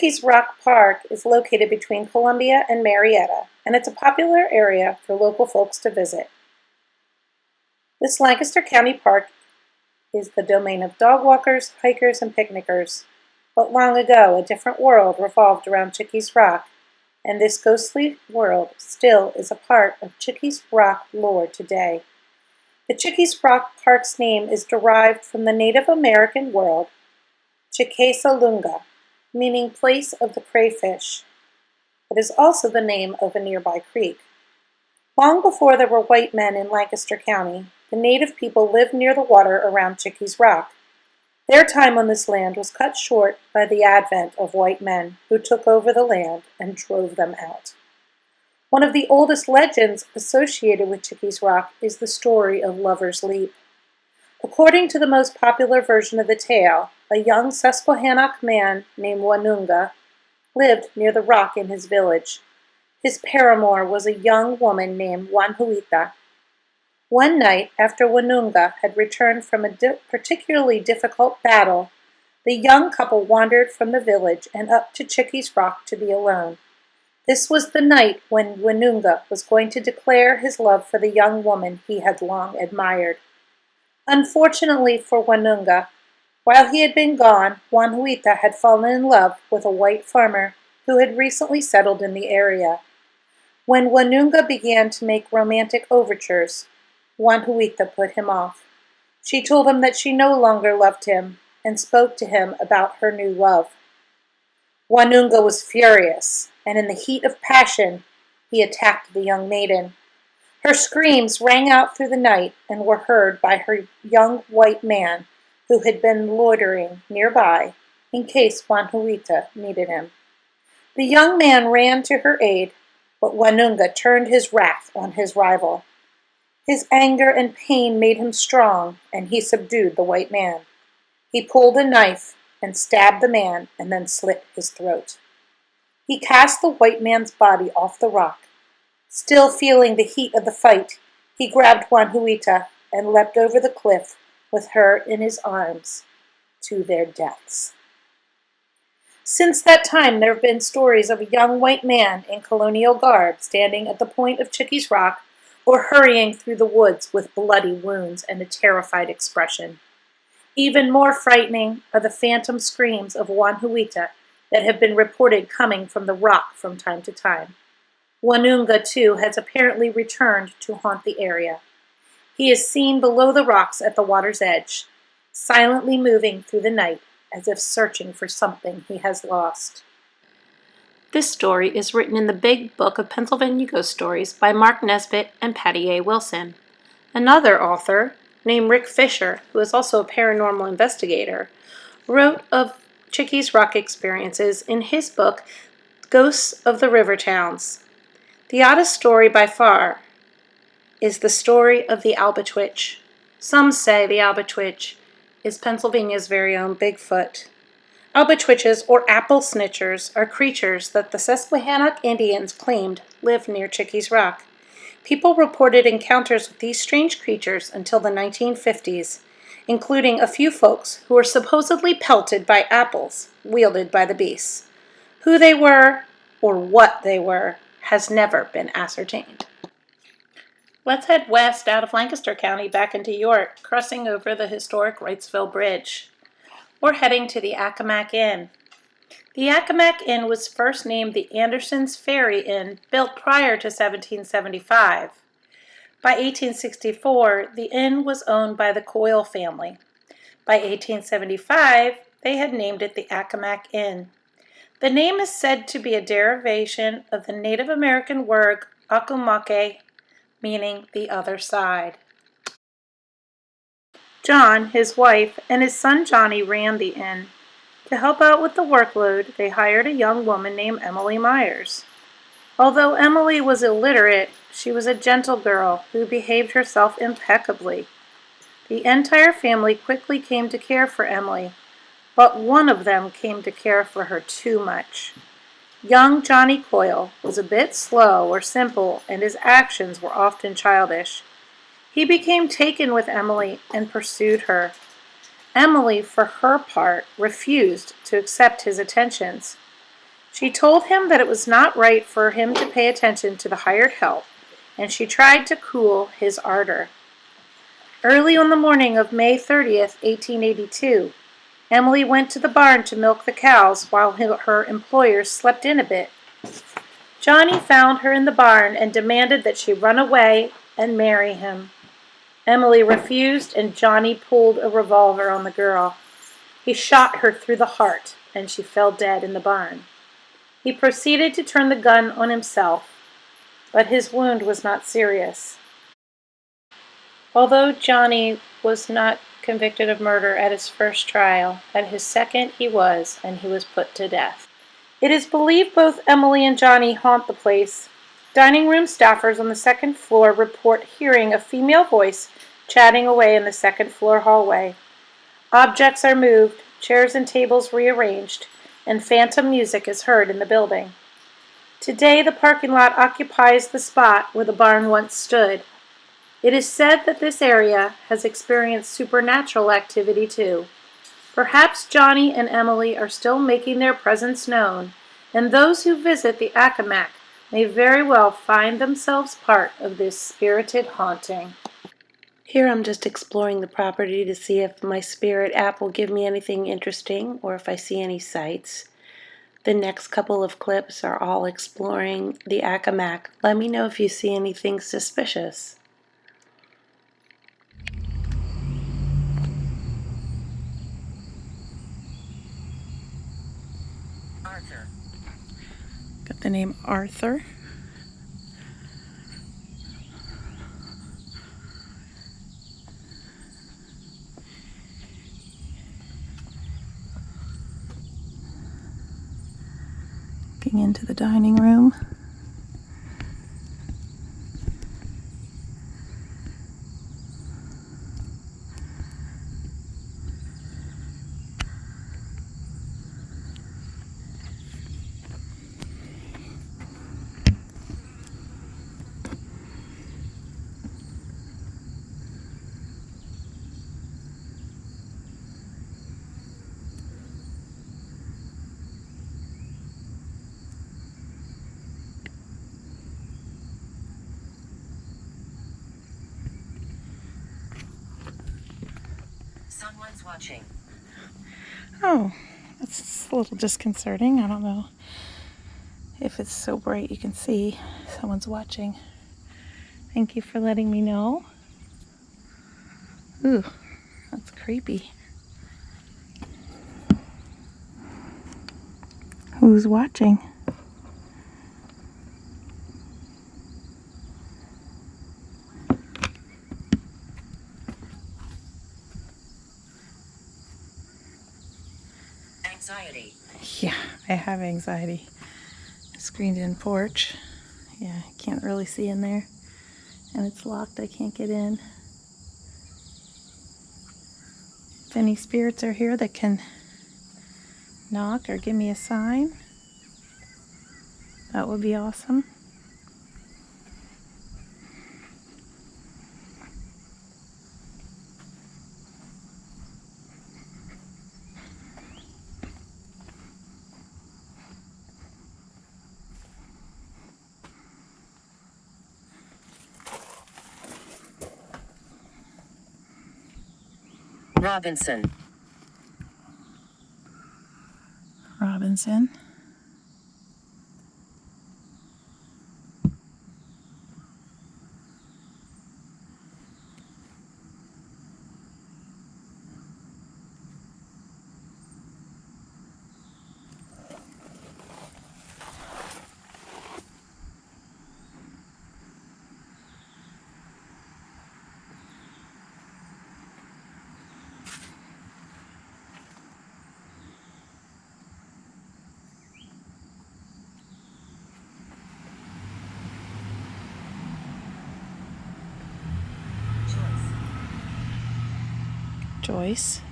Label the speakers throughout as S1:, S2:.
S1: Chickies Rock Park is located between Columbia and Marietta, and it's a popular area for local folks to visit. This Lancaster County park is the domain of dog walkers, hikers, and picnickers. But long ago, a different world revolved around Chickies Rock, and this ghostly world still is a part of Chickies Rock lore today. The Chickies Rock Park's name is derived from the Native American word Chickesalunga, meaning place of the crayfish. It is also the name of a nearby creek. Long before there were white men in Lancaster County, the native people lived near the water around Chickies Rock. Their time on this land was cut short by the advent of white men who took over the land and drove them out. One of the oldest legends associated with Chickies Rock is the story of Lover's Leap. According to the most popular version of the tale, a young Susquehannock man named Wanunga lived near the rock in his village. His paramour was a young woman named Wanhuita. One night, after Wanunga had returned from a particularly difficult battle, the young couple wandered from the village and up to Chickies Rock to be alone. This was the night when Wanunga was going to declare his love for the young woman he had long admired. Unfortunately for Wanunga, while he had been gone, Wanhuita had fallen in love with a white farmer who had recently settled in the area. When Wanunga began to make romantic overtures, Wanhuita put him off. She told him that she no longer loved him and spoke to him about her new love. Wanunga was furious, and in the heat of passion, he attacked the young maiden. Her screams rang out through the night and were heard by her young white man who had been loitering nearby in case Wanhuita needed him. The young man ran to her aid, but Wanunga turned his wrath on his rival. His anger and pain made him strong, and he subdued the white man. He pulled a knife and stabbed the man and then slit his throat. He cast the white man's body off the rock. Still feeling the heat of the fight, he grabbed Wanhuita and leapt over the cliff with her in his arms to their deaths. Since that time, there have been stories of a young white man in colonial garb standing at the point of Chickies Rock or hurrying through the woods with bloody wounds and a terrified expression. Even more frightening are the phantom screams of Wanhuita that have been reported coming from the rock from time to time. Wanunga, too, has apparently returned to haunt the area. He is seen below the rocks at the water's edge, silently moving through the night as if searching for something he has lost. This story is written in the Big Book of Pennsylvania Ghost Stories by Mark Nesbitt and Patty A. Wilson. Another author, named Rick Fisher, who is also a paranormal investigator, wrote of Chickies Rock experiences in his book, Ghosts of the River Towns. The oddest story by far is the story of the Albatwitch. Some say the Albatwitch is Pennsylvania's very own Bigfoot. Albatwitches, or apple snitchers, are creatures that the Susquehannock Indians claimed lived near Chickies Rock. People reported encounters with these strange creatures until the 1950s, including a few folks who were supposedly pelted by apples wielded by the beasts. Who they were, or what they were, has never been ascertained. Let's head west out of Lancaster County back into York, crossing over the historic Wrightsville Bridge. We're heading to the Accomac Inn. The Accomac Inn was first named the Anderson's Ferry Inn, built prior to 1775. By 1864, the inn was owned by the Coyle family. By 1875, they had named it the Accomac Inn. The name is said to be a derivation of the Native American word Accomac, meaning the other side. John, his wife, and his son Johnny ran the inn. To help out with the workload, they hired a young woman named Emily Myers. Although Emily was illiterate, she was a gentle girl who behaved herself impeccably. The entire family quickly came to care for Emily, but one of them came to care for her too much. Young Johnny Coyle was a bit slow or simple, and his actions were often childish. He became taken with Emily and pursued her. Emily, for her part, refused to accept his attentions. She told him that it was not right for him to pay attention to the hired help, and she tried to cool his ardor. Early on the morning of May 30th, 1882, Emily went to the barn to milk the cows while her employers slept in a bit. Johnny found her in the barn and demanded that she run away and marry him. Emily refused, and Johnny pulled a revolver on the girl. He shot her through the heart, and she fell dead in the barn. He proceeded to turn the gun on himself, but his wound was not serious. Although Johnny was not convicted of murder at his first trial, at his second he was, and he was put to death. It is believed both Emily and Johnny haunt the place. Dining room staffers on the second floor report hearing a female voice chatting away in the second floor hallway. Objects are moved, chairs and tables rearranged, and phantom music is heard in the building. Today, the parking lot occupies the spot where the barn once stood. It is said that this area has experienced supernatural activity too. Perhaps Johnny and Emily are still making their presence known, and those who visit the Accomac may very well find themselves part of this spirited haunting. Here I'm just exploring the property to see if my spirit app will give me anything interesting or if I see any sights. The next couple of clips are all exploring the Accomac. Let me know if you see anything suspicious.
S2: Arthur.
S1: Got the name Arthur. Looking into the dining room.
S2: Someone's watching.
S1: Oh, that's a little disconcerting. I don't know if it's so bright you can see someone's watching. Thank you for letting me know. Ooh, that's creepy. Who's watching?
S2: Anxiety.
S1: Yeah, I have anxiety. Screened-in porch. Yeah, I can't really see in there. And it's locked, I can't get in. If any spirits are here that can knock or give me a sign, that would be awesome.
S2: Robinson.
S1: Robinson. Joyce.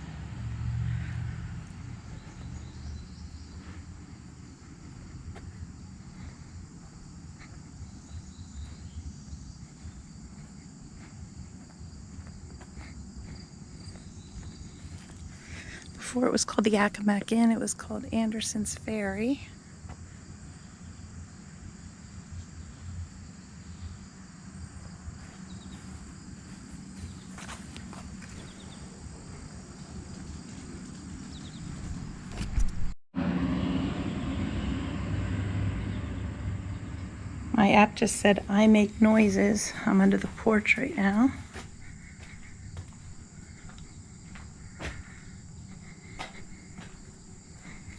S1: Before it was called the Accomac Inn, it was called Anderson's Ferry. My app just said I make noises. I'm under the porch right now.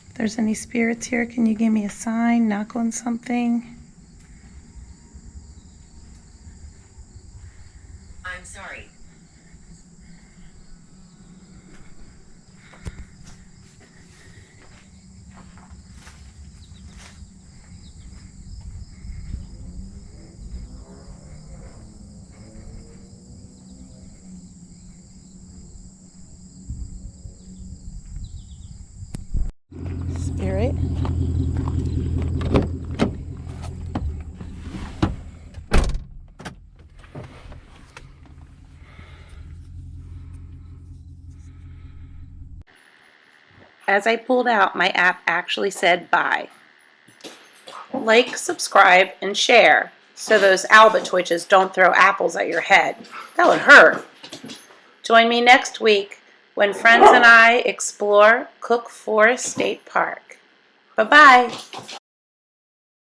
S1: If there's any spirits here, can you give me a sign? Knock on something?
S2: I'm sorry.
S1: Spirit. As I pulled out, my app actually said bye. Like, subscribe, and share so those albatwitches don't throw apples at your head. That would hurt. Join me next week when friends and I explore Cook Forest State Park. Bye-bye.